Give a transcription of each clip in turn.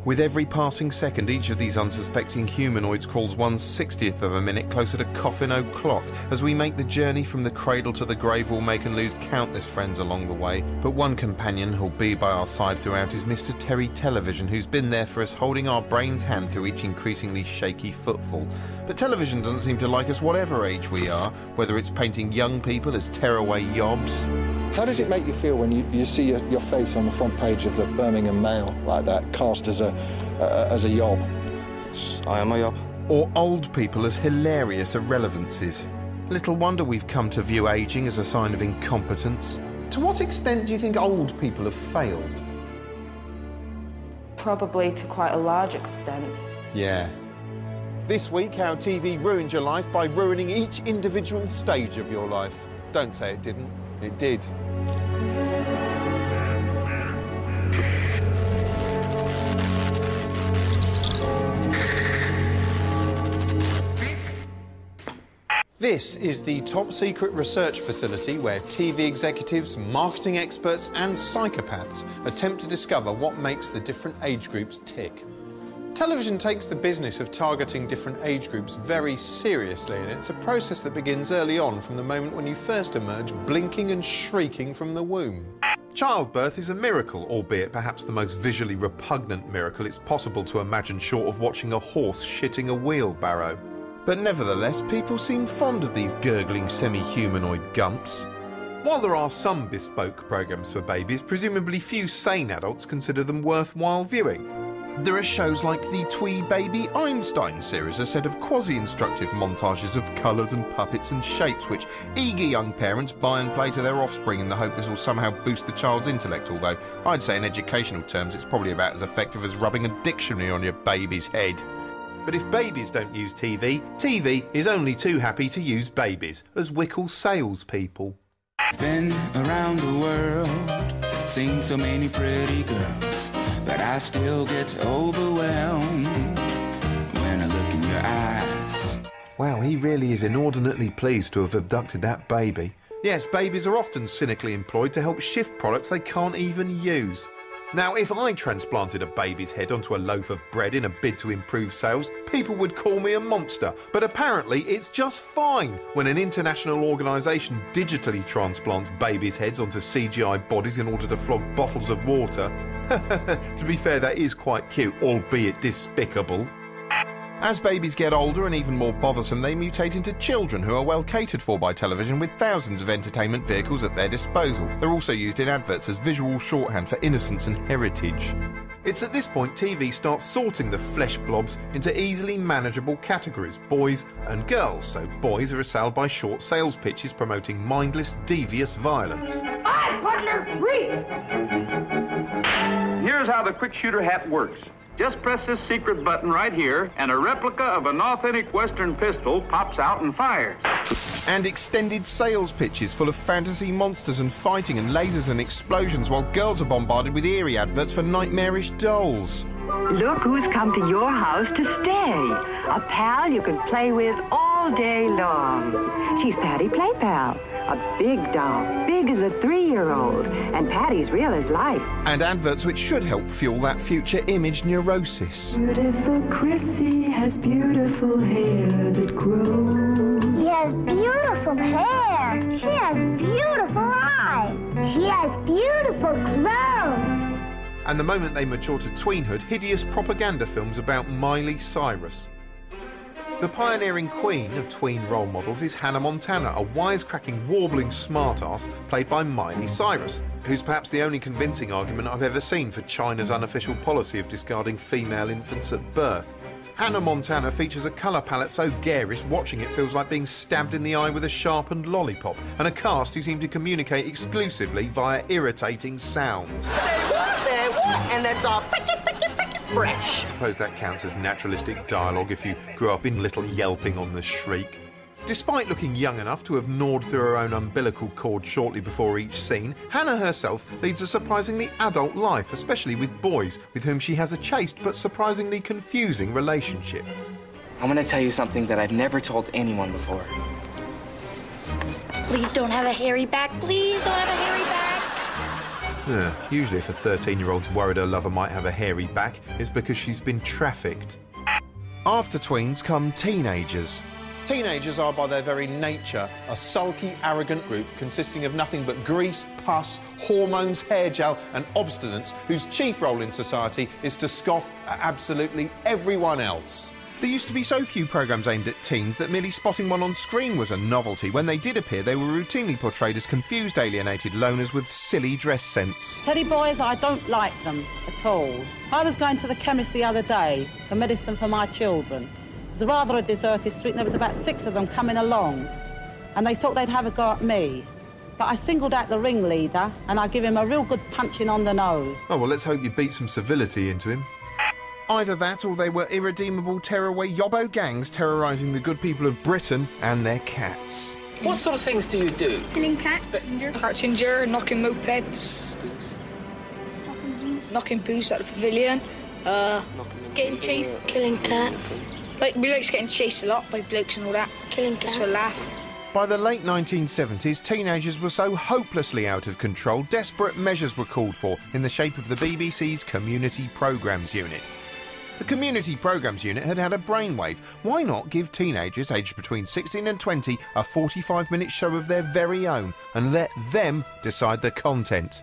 With every passing second, each of these unsuspecting humanoids crawls 1/60th of a minute closer to Coffin O'Clock. As we make the journey from the cradle to the grave, we'll make and lose countless friends along the way. But one companion who'll be by our side throughout is Mr. Terry Television, who's been there for us, holding our brain's hand through each increasingly shaky footfall. But television doesn't seem to like us whatever age we are, whether it's painting young people as tearaway yobs. How does it make you feel when you see your face on the front page of the Birmingham Mail like that, cast as a yob? I am a yob. Or old people as hilarious irrelevancies. Little wonder we've come to view ageing as a sign of incompetence. To what extent do you think old people have failed? Probably to quite a large extent. Yeah. This week, how TV ruined your life by ruining each individual stage of your life. Don't say it didn't. It did. This is the top-secret research facility where TV executives, marketing experts and psychopaths attempt to discover what makes the different age groups tick. Television takes the business of targeting different age groups very seriously, and it's a process that begins early on, from the moment when you first emerge blinking and shrieking from the womb. Childbirth is a miracle, albeit perhaps the most visually repugnant miracle it's possible to imagine short of watching a horse shitting a wheelbarrow. But nevertheless, people seem fond of these gurgling semi-humanoid gumps. While there are some bespoke programmes for babies, presumably few sane adults consider them worthwhile viewing. There are shows like the Twee Baby Einstein series, a set of quasi-instructive montages of colours and puppets and shapes which eager young parents buy and play to their offspring in the hope this will somehow boost the child's intellect, although I'd say in educational terms it's probably about as effective as rubbing a dictionary on your baby's head. But if babies don't use TV, TV is only too happy to use babies as Wickle salespeople. Been around the world, seen so many pretty girls, but I still get overwhelmed when I look in your eyes. Wow, he really is inordinately pleased to have abducted that baby. Yes, babies are often cynically employed to help shift products they can't even use. Now, if I transplanted a baby's head onto a loaf of bread in a bid to improve sales, people would call me a monster. But apparently it's just fine when an international organisation digitally transplants babies' heads onto CGI bodies in order to flog bottles of water. To be fair, that is quite cute, albeit despicable. As babies get older and even more bothersome, they mutate into children who are well catered for by television, with thousands of entertainment vehicles at their disposal. They're also used in adverts as visual shorthand for innocence and heritage. It's at this point TV starts sorting the flesh blobs into easily manageable categories, boys and girls. So boys are assailed by short sales pitches promoting mindless, devious violence. I partner free! Here's how the quick shooter hat works. Just press this secret button right here, and a replica of an authentic Western pistol pops out and fires. And extended sales pitches full of fantasy monsters and fighting and lasers and explosions, while girls are bombarded with eerie adverts for nightmarish dolls. Look who's come to your house to stay. A pal you can play with all day long. She's Patty Play Pal, a big doll, big as a 3-year-old, and Patty's real as life. And adverts which should help fuel that future image neurosis. Beautiful Chrissy has beautiful hair that grows. She has beautiful hair. She has beautiful eyes. She has beautiful clothes. And the moment they mature to tweenhood, hideous propaganda films about Miley Cyrus. The pioneering queen of tween role models is Hannah Montana, a wisecracking, warbling smartass played by Miley Cyrus, who's perhaps the only convincing argument I've ever seen for China's unofficial policy of discarding female infants at birth. Hannah Montana features a colour palette so garish watching it feels like being stabbed in the eye with a sharpened lollipop, and a cast who seem to communicate exclusively via irritating sounds. Say what? And that's all fresh. I suppose that counts as naturalistic dialogue if you grew up in Little Yelping on the Shriek. Despite looking young enough to have gnawed through her own umbilical cord shortly before each scene, Hannah herself leads a surprisingly adult life, especially with boys, with whom she has a chaste but surprisingly confusing relationship. I'm gonna tell you something that I've never told anyone before. Please don't have a hairy back. Please don't have a hairy back. Usually if a 13-year-old's worried her lover might have a hairy back, it's because she's been trafficked. After tweens come teenagers. Teenagers are, by their very nature, a sulky, arrogant group consisting of nothing but grease, pus, hormones, hair gel and obstinance, whose chief role in society is to scoff at absolutely everyone else. There used to be so few programmes aimed at teens that merely spotting one on screen was a novelty. When they did appear, they were routinely portrayed as confused, alienated loners with silly dress sense. Teddy boys, I don't like them at all. I was going to the chemist the other day for medicine for my children. It was rather a deserted street and there was about 6 of them coming along and they thought they'd have a go at me. But I singled out the ringleader and I give him a real good punching on the nose. Oh, well, let's hope you beat some civility into him. Either that or they were irredeemable tearaway yobbo gangs terrorising the good people of Britain and their cats. What sort of things do you do? Killing cats. Catching deer, knocking mopeds. Knocking booze at the pavilion. Getting chased. Killing cats. Like, we like getting chased a lot by blokes and all that. Killing cats. Just for a laugh. By the late 1970s, teenagers were so hopelessly out of control, desperate measures were called for in the shape of the BBC's Community Programmes Unit. The Community Programmes Unit had had a brainwave. Why not give teenagers aged between 16 and 20 a 45-minute show of their very own and let them decide the content?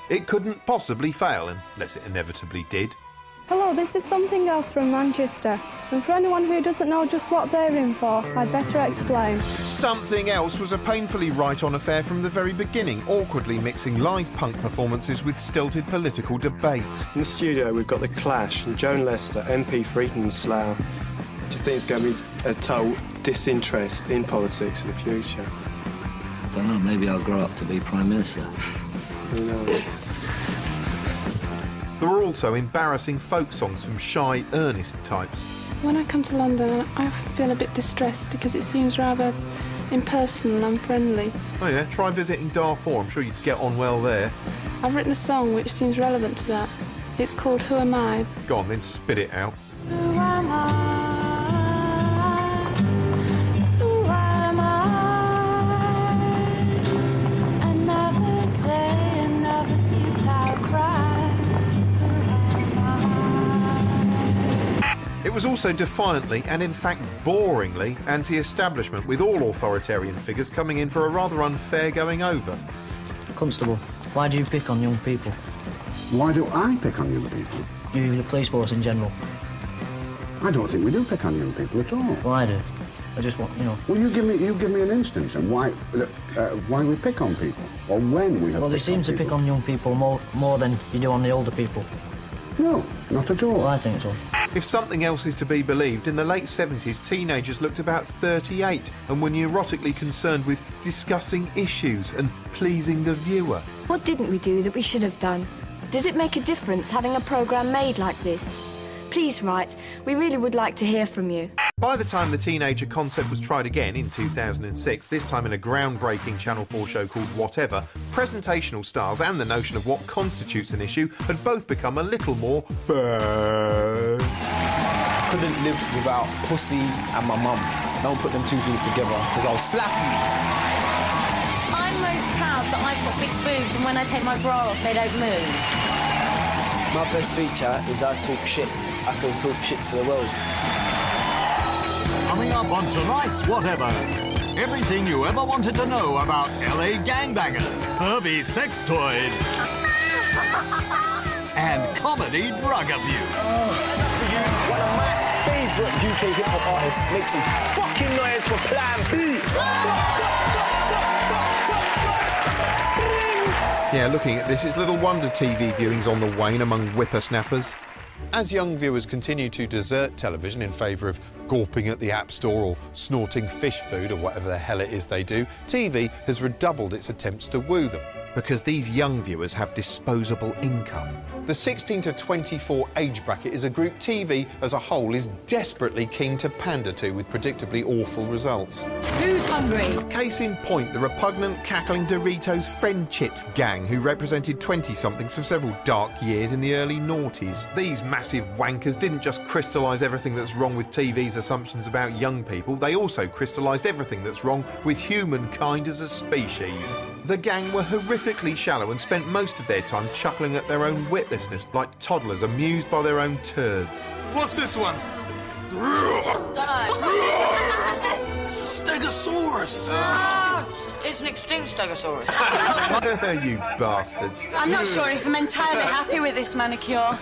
It couldn't possibly fail, unless it inevitably did. Hello, this is Something Else from Manchester. And for anyone who doesn't know just what they're in for, I'd better explain. Something Else was a painfully right-on affair from the very beginning, awkwardly mixing live punk performances with stilted political debate. In the studio, we've got The Clash and Joan Lester, MP for Eton and Slough. Do you think it's going to be a total disinterest in politics in the future? I don't know, maybe I'll grow up to be Prime Minister. Who knows? There were also embarrassing folk songs from shy, earnest types. When I come to London, I often feel a bit distressed because it seems rather impersonal and unfriendly. Oh yeah, try visiting Darfur, I'm sure you'd get on well there. I've written a song which seems relevant to that. It's called Who Am I? Go on then, spit it out. Who am I? Who am I? Another day, another futile cry. It was also defiantly and in fact boringly anti-establishment, with all authoritarian figures coming in for a rather unfair going over. Constable, why do you pick on young people? Why do I pick on young people? You, the police force in general. I don't think we do pick on young people at all. Well, I do. I just want, you know... Well, you give me an instance and why we pick on people, or when we have. Well, they seem to pick on young people more than you do on the older people. No, not at all. Well, I think so. If something else is to be believed, in the late 70s, teenagers looked about 38 and were neurotically concerned with discussing issues and pleasing the viewer. What didn't we do that we should have done? Does it make a difference having a programme made like this? Please write. We really would like to hear from you. By the time the teenager concept was tried again in 2006, this time in a groundbreaking Channel 4 show called Whatever, presentational styles and the notion of what constitutes an issue had both become a little more bad. I couldn't live without pussy and my mum. Don't put them two things together, because I'll slap you. I'm most proud that I've got big boobs and when I take my bra off, they don't move. My best feature is I talk shit. I can talk shit for the world. Coming up on tonight's Whatever, everything you ever wanted to know about LA gangbangers, pervy sex toys, and comedy drug abuse. One of my favourite UK hip-hop artists. Make some fucking noise for Plan B. Yeah, looking at this, it's little wonder TV viewing's on the wane among whippersnappers. As young viewers continue to desert television in favour of gawping at the App Store or snorting fish food or whatever the hell it is they do, TV has redoubled its attempts to woo them. Because these young viewers have disposable income. The 16 to 24 age bracket is a group TV as a whole is desperately keen to pander to, with predictably awful results. Who's hungry? Case in point, the repugnant, cackling Doritos Friendships gang who represented 20-somethings for several dark years in the early noughties. These massive wankers didn't just crystallise everything that's wrong with TV's assumptions about young people, they also crystallised everything that's wrong with humankind as a species. The gang were horrifically shallow and spent most of their time chuckling at their own witlessness, like toddlers amused by their own turds. What's this one? It's a stegosaurus. It's an extinct stegosaurus. You bastards. I'm not sure if I'm entirely happy with this manicure.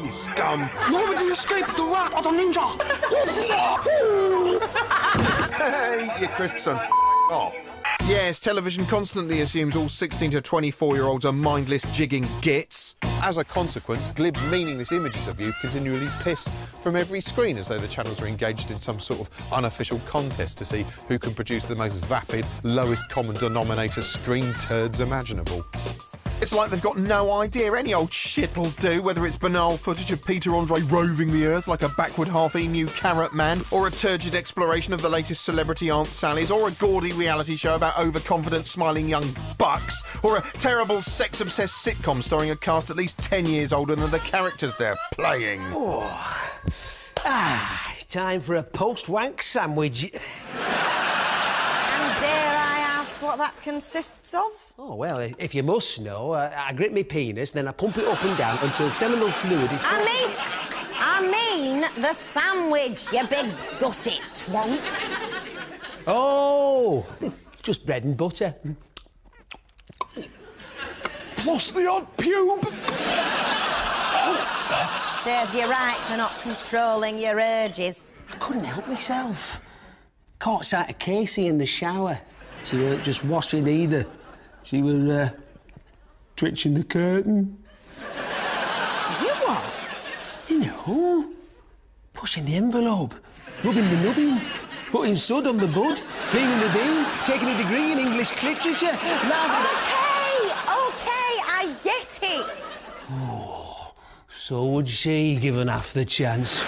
You scum. Nobody escaped the rat or the ninja. Hey, you crisps and off. Yes, television constantly assumes all 16 to 24-year-olds are mindless jigging gits. As a consequence, glib, meaningless images of youth continually piss from every screen as though the channels are engaged in some sort of unofficial contest to see who can produce the most vapid, lowest common denominator screen turds imaginable. It's like they've got no idea. Any old shit'll do, whether it's banal footage of Peter Andre roving the earth like a backward half-emu carrot man, or a turgid exploration of the latest celebrity Aunt Sally's, or a gaudy reality show about overconfident, smiling young bucks, or a terrible sex-obsessed sitcom starring a cast at least 10 years older than the characters they're playing. Time for a post-wank sandwich. And dare I ask what that consists of? Oh, well, if you must know, I grip my penis, then I pump it up and down until seminal fluid is... I mean the sandwich, you big gusset twonk. Oh, just bread and butter. Plus the odd pube. Serves you right for not controlling your urges. I couldn't help myself. Caught sight of Casey in the shower. She weren't just washing either. She was twitching the curtain. You what? You know, pushing the envelope, rubbing the nubbin, putting sud on the bud, cleaning the bin, taking a degree in English literature. OK, I get it. Oh, so would she, given half the chance.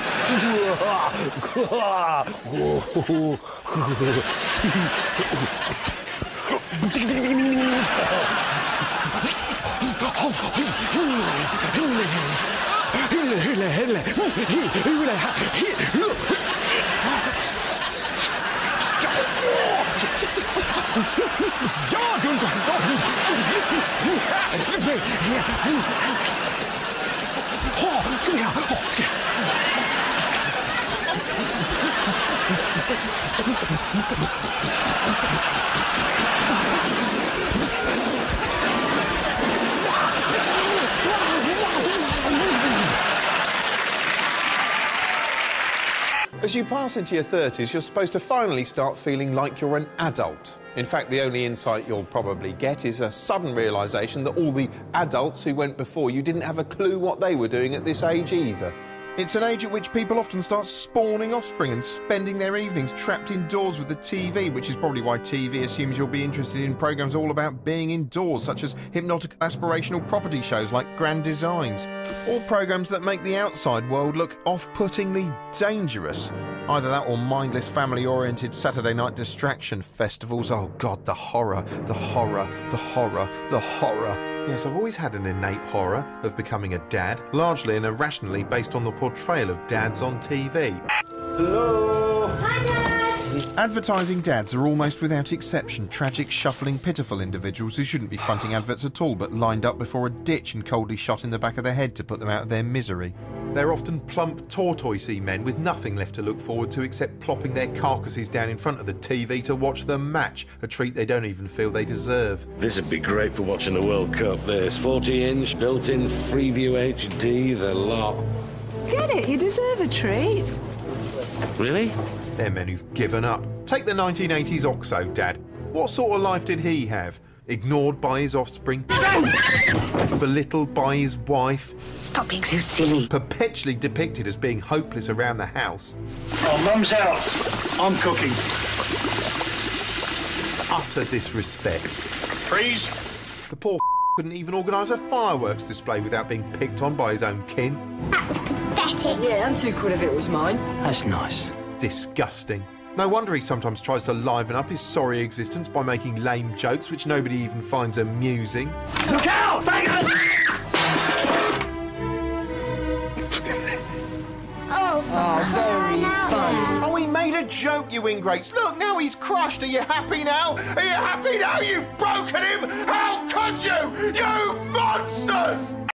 As you pass into your 30s, you're supposed to finally start feeling like you're an adult. In fact, the only insight you'll probably get is a sudden realisation that all the adults who went before you didn't have a clue what they were doing at this age either. It's an age at which people often start spawning offspring and spending their evenings trapped indoors with the TV, which is probably why TV assumes you'll be interested in programmes all about being indoors, such as hypnotic aspirational property shows like Grand Designs, or programmes that make the outside world look off-puttingly dangerous. Either that or mindless, family-oriented Saturday night distraction festivals. Oh, God, the horror, the horror, the horror, the horror. Yes, I've always had an innate horror of becoming a dad, largely and irrationally based on the portrayal of dads on TV. Hello? Hi, Dad! Advertising dads are almost without exception tragic, shuffling, pitiful individuals who shouldn't be fronting adverts at all but lined up before a ditch and coldly shot in the back of their head to put them out of their misery. They're often plump, tortoisey men with nothing left to look forward to except plopping their carcasses down in front of the TV to watch the match, a treat they don't even feel they deserve. This would be great for watching the World Cup, this. 40-inch, built-in Freeview HD, the lot. Get it, you deserve a treat. Really? They're men who've given up. Take the 1980s Oxo, Dad. What sort of life did he have? Ignored by his offspring? Belittled by his wife? Stop being so silly. Perpetually depicted as being hopeless around the house? Oh, Mum's out. I'm cooking. Utter disrespect. Freeze. The poor couldn't even organise a fireworks display without being picked on by his own kin. Pathetic. Yeah, and £2 if it was mine. That's nice. Disgusting. No wonder he sometimes tries to liven up his sorry existence by making lame jokes which nobody even finds amusing. Look out! Bangers! Oh, very funny. Oh, he made a joke, you ingrates. Look, now he's crushed. Are you happy now? Are you happy now? You've broken him? How could you? You monsters!